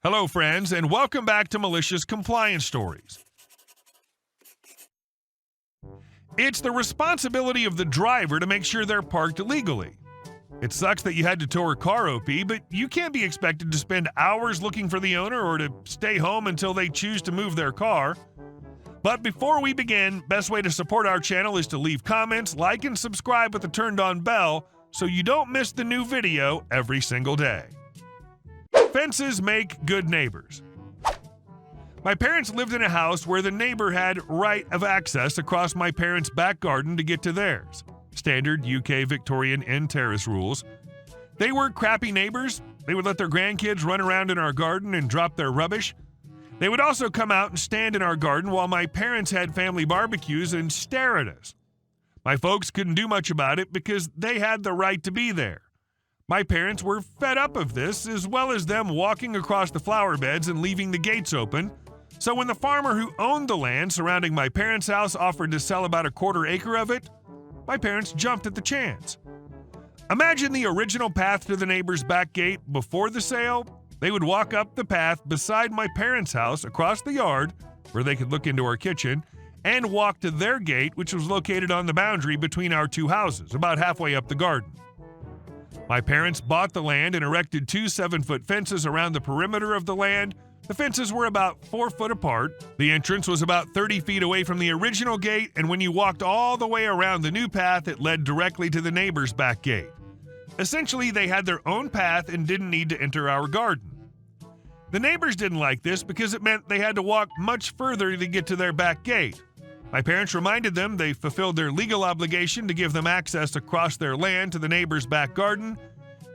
Hello, friends, and welcome back to Malicious Compliance Stories. It's the responsibility of the driver to make sure they're parked legally. It sucks that you had to tow her car, OP, but you can't be expected to spend hours looking for the owner or to stay home until they choose to move their car. But before we begin, best way to support our channel is to leave comments, like, and subscribe with the turned-on bell so you don't miss the new video every single day. Fences make good neighbors. My parents lived in a house where the neighbor had right of access across my parents' back garden to get to theirs. Standard UK Victorian and terrace rules. They were crappy neighbors. They would let their grandkids run around in our garden and drop their rubbish. They would also come out and stand in our garden while my parents had family barbecues and stare at us. My folks couldn't do much about it because they had the right to be there. My parents were fed up of this, as well as them walking across the flower beds and leaving the gates open. So when the farmer who owned the land surrounding my parents' house offered to sell about a quarter acre of it, my parents jumped at the chance. Imagine the original path to the neighbor's back gate before the sale. They would walk up the path beside my parents' house across the yard, where they could look into our kitchen, and walk to their gate, which was located on the boundary between our two houses, about halfway up the garden. My parents bought the land and erected two 7-foot fences around the perimeter of the land. The fences were about 4 foot apart. The entrance was about 30 feet away from the original gate, and when you walked all the way around the new path, it led directly to the neighbor's back gate. Essentially, they had their own path and didn't need to enter our garden. The neighbors didn't like this because it meant they had to walk much further to get to their back gate. My parents reminded them they fulfilled their legal obligation to give them access across their land to the neighbor's back garden.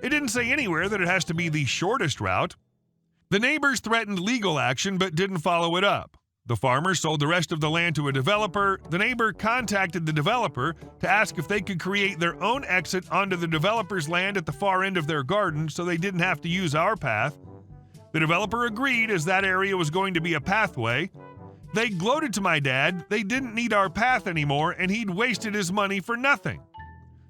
It didn't say anywhere that it has to be the shortest route. The neighbors threatened legal action but didn't follow it up. The farmer sold the rest of the land to a developer. The neighbor contacted the developer to ask if they could create their own exit onto the developer's land at the far end of their garden so they didn't have to use our path. The developer agreed, as that area was going to be a pathway. They gloated to my dad they didn't need our path anymore and he'd wasted his money for nothing.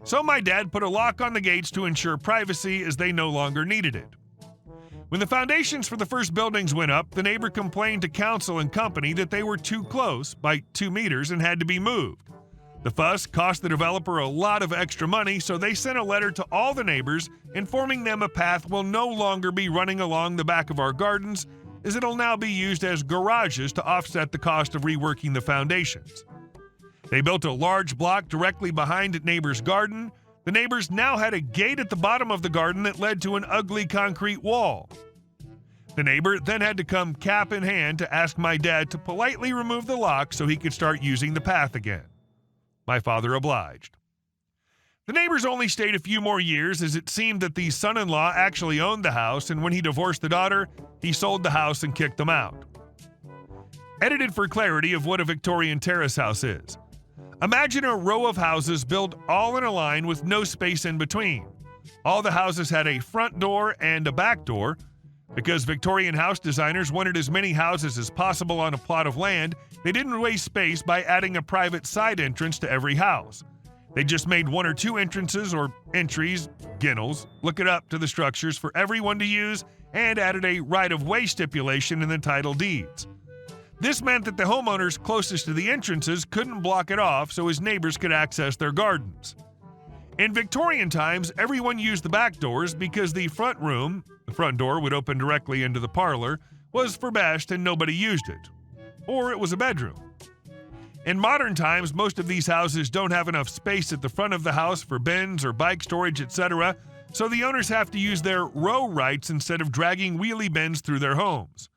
So my dad put a lock on the gates to ensure privacy, as they no longer needed it. When the foundations for the first buildings went up, the neighbor complained to council and company that they were too close, by 2 meters, and had to be moved. The fuss cost the developer a lot of extra money, so they sent a letter to all the neighbors informing them a path will no longer be running along the back of our gardens, as it'll now be used as garages to offset the cost of reworking the foundations. They built a large block directly behind neighbor's garden. The neighbors now had a gate at the bottom of the garden that led to an ugly concrete wall. The neighbor then had to come cap in hand to ask my dad to politely remove the lock so he could start using the path again. My father obliged. The neighbors only stayed a few more years, as it seemed that the son-in-law actually owned the house, and when he divorced the daughter, he sold the house and kicked them out. Edited for clarity of what a Victorian terrace house is. Imagine a row of houses built all in a line with no space in between. All the houses had a front door and a back door. Because Victorian house designers wanted as many houses as possible on a plot of land, they didn't waste space by adding a private side entrance to every house. They just made 1 or 2 entrances or entries, ginnels, look it up, to the structures for everyone to use, and added a right-of-way stipulation in the title deeds. This meant that the homeowners closest to the entrances couldn't block it off so his neighbors could access their gardens. In Victorian times, everyone used the back doors because the front room, the front door would open directly into the parlor, was for best and nobody used it. Or it was a bedroom. In modern times, most of these houses don't have enough space at the front of the house for bins or bike storage, etc., so the owners have to use their row rights instead of dragging wheelie bins through their homes.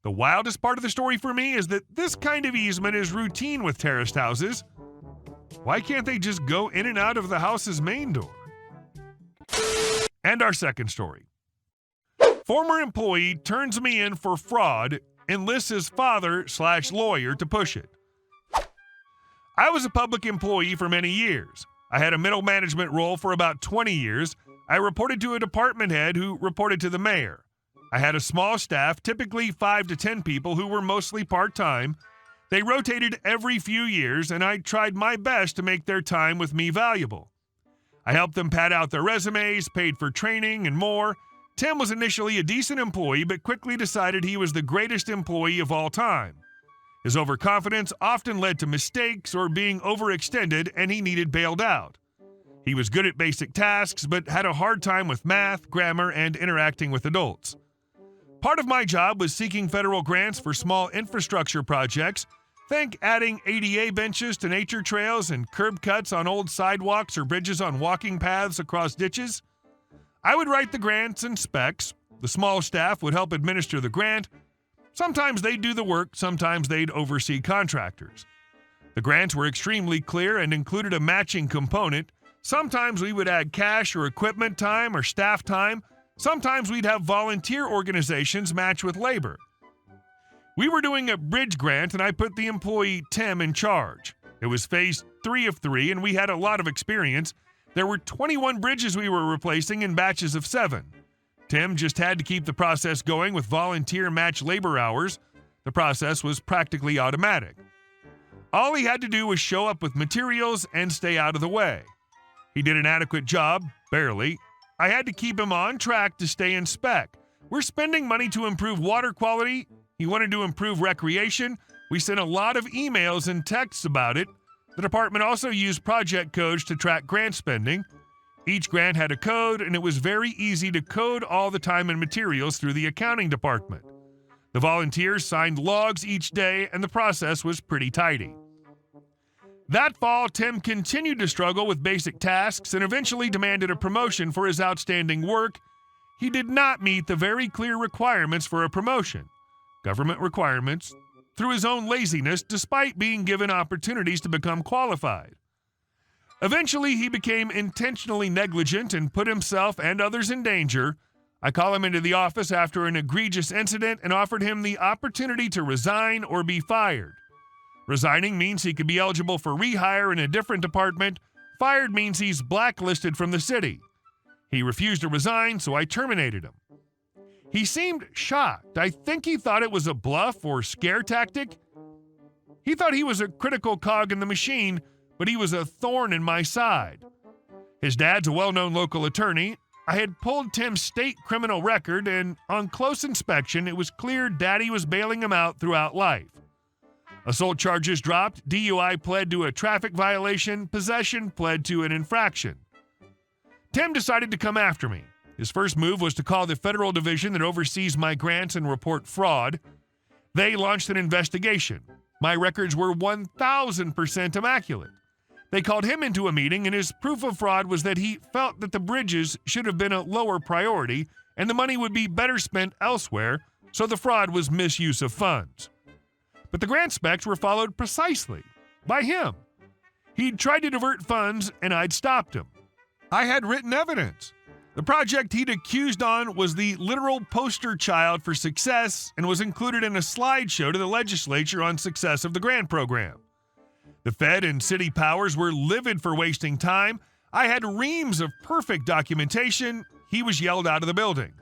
The wildest part of the story for me is that this kind of easement is routine with terraced houses. Why can't they just go in and out of the house's main door? And our second story. Former employee turns me in for fraud, enlists his father/lawyer to push it. I was a public employee for many years. I had a middle management role for about 20 years. I reported to a department head who reported to the mayor. I had a small staff, typically 5 to 10 people who were mostly part-time. They rotated every few years, and I tried my best to make their time with me valuable. I helped them pad out their resumes, paid for training, and more. Tim was initially a decent employee, but quickly decided he was the greatest employee of all time. His overconfidence often led to mistakes or being overextended, and he needed bailed out. He was good at basic tasks, but had a hard time with math, grammar, and interacting with adults. Part of my job was seeking federal grants for small infrastructure projects. Think adding ADA benches to nature trails and curb cuts on old sidewalks or bridges on walking paths across ditches. I would write the grants and specs. The small staff would help administer the grant. Sometimes they'd do the work, sometimes they'd oversee contractors. The grants were extremely clear and included a matching component. Sometimes we would add cash or equipment time or staff time. Sometimes we'd have volunteer organizations match with labor. We were doing a bridge grant, and I put the employee Tim in charge. It was phase 3 of 3, and we had a lot of experience. There were 21 bridges we were replacing in batches of 7. Tim just had to keep the process going with volunteer match labor hours. The process was practically automatic. All he had to do was show up with materials and stay out of the way. He did an adequate job, barely. I had to keep him on track to stay in spec. We're spending money to improve water quality. He wanted to improve recreation. We sent a lot of emails and texts about it. The department also used project codes to track grant spending. Each grant had a code, and it was very easy to code all the time and materials through the accounting department. The volunteers signed logs each day, and the process was pretty tidy. That fall, Tim continued to struggle with basic tasks and eventually demanded a promotion for his outstanding work. He did not meet the very clear requirements for a promotion, government requirements, through his own laziness despite being given opportunities to become qualified. Eventually, he became intentionally negligent and put himself and others in danger. I called him into the office after an egregious incident and offered him the opportunity to resign or be fired. Resigning means he could be eligible for rehire in a different department. Fired means he's blacklisted from the city. He refused to resign, so I terminated him. He seemed shocked. I think he thought it was a bluff or scare tactic. He thought he was a critical cog in the machine, but he was a thorn in my side. His dad's a well-known local attorney. I had pulled Tim's state criminal record, and on close inspection, it was clear Daddy was bailing him out throughout life. Assault charges dropped, DUI pled to a traffic violation, possession pled to an infraction. Tim decided to come after me. His first move was to call the federal division that oversees my grants and report fraud. They launched an investigation. My records were 1,000% immaculate. They called him into a meeting, and his proof of fraud was that he felt that the bridges should have been a lower priority and the money would be better spent elsewhere, so the fraud was misuse of funds. But the grant specs were followed precisely by him. He'd tried to divert funds, and I'd stopped him. I had written evidence. The project he'd accused on was the literal poster child for success and was included in a slideshow to the legislature on success of the grant program. The Fed and city powers were livid for wasting time. I had reams of perfect documentation. He was yelled out of the building.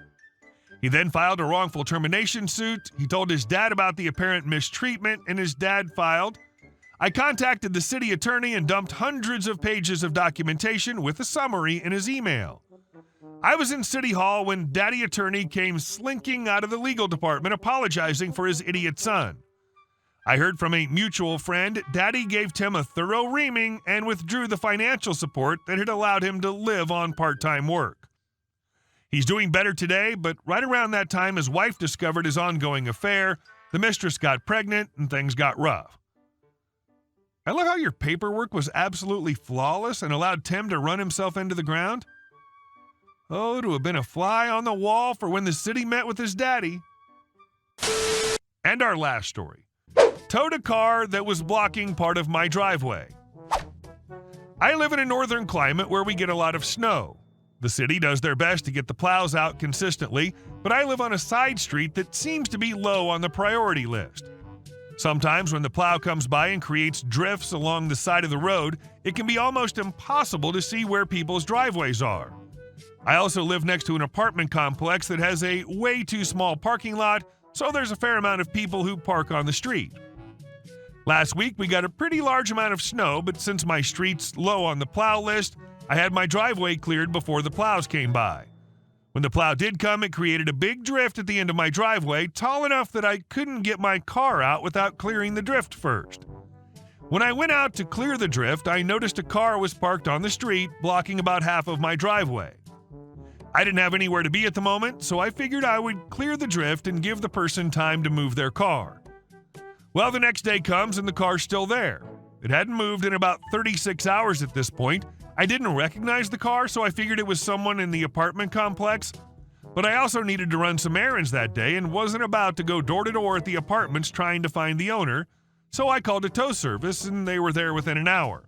He then filed a wrongful termination suit. He told his dad about the apparent mistreatment, and his dad filed. I contacted the city attorney and dumped hundreds of pages of documentation with a summary in his email. I was in City Hall when Daddy Attorney came slinking out of the legal department apologizing for his idiot son. I heard from a mutual friend Daddy gave Tim a thorough reaming and withdrew the financial support that had allowed him to live on part-time work. He's doing better today, but right around that time his wife discovered his ongoing affair, the mistress got pregnant, and things got rough. I love how your paperwork was absolutely flawless and allowed Tim to run himself into the ground. Oh, to have been a fly on the wall for when the city met with his daddy. And our last story. Towed a car that was blocking part of my driveway. I live in a northern climate where we get a lot of snow. The city does their best to get the plows out consistently, but I live on a side street that seems to be low on the priority list. Sometimes when the plow comes by and creates drifts along the side of the road, it can be almost impossible to see where people's driveways are. I also live next to an apartment complex that has a way too small parking lot, so there's a fair amount of people who park on the street. Last week we got a pretty large amount of snow, but since my street's low on the plow list, I had my driveway cleared before the plows came by. When the plow did come, it created a big drift at the end of my driveway, tall enough that I couldn't get my car out without clearing the drift first. When I went out to clear the drift, I noticed a car was parked on the street, blocking about half of my driveway. I didn't have anywhere to be at the moment, so I figured I would clear the drift and give the person time to move their car. Well, the next day comes and the car's still there. It hadn't moved in about 36 hours at this point. I didn't recognize the car, so I figured it was someone in the apartment complex. But I also needed to run some errands that day and wasn't about to go door to door at the apartments trying to find the owner, so I called a tow service and they were there within an hour.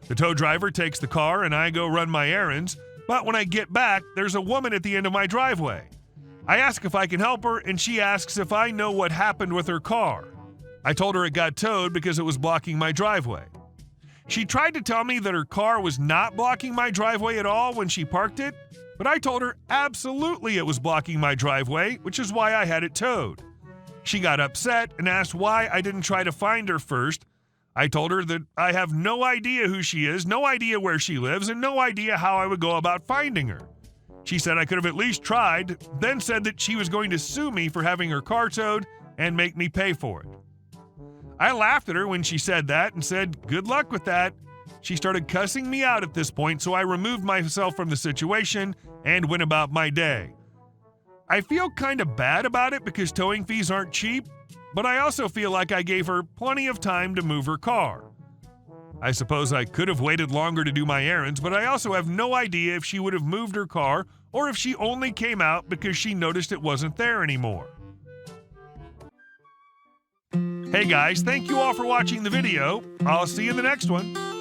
The tow driver takes the car and I go run my errands, but when I get back, there's a woman at the end of my driveway. I ask if I can help her and she asks if I know what happened with her car. I told her it got towed because it was blocking my driveway. She tried to tell me that her car was not blocking my driveway at all when she parked it, but I told her absolutely it was blocking my driveway, which is why I had it towed. She got upset and asked why I didn't try to find her first. I told her that I have no idea who she is, no idea where she lives, and no idea how I would go about finding her. She said I could have at least tried, then said that she was going to sue me for having her car towed and make me pay for it. I laughed at her when she said that and said, "Good luck with that." She started cussing me out at this point, so I removed myself from the situation and went about my day. I feel kind of bad about it because towing fees aren't cheap, but I also feel like I gave her plenty of time to move her car. I suppose I could have waited longer to do my errands, but I also have no idea if she would have moved her car or if she only came out because she noticed it wasn't there anymore. Hey guys, thank you all for watching the video. I'll see you in the next one.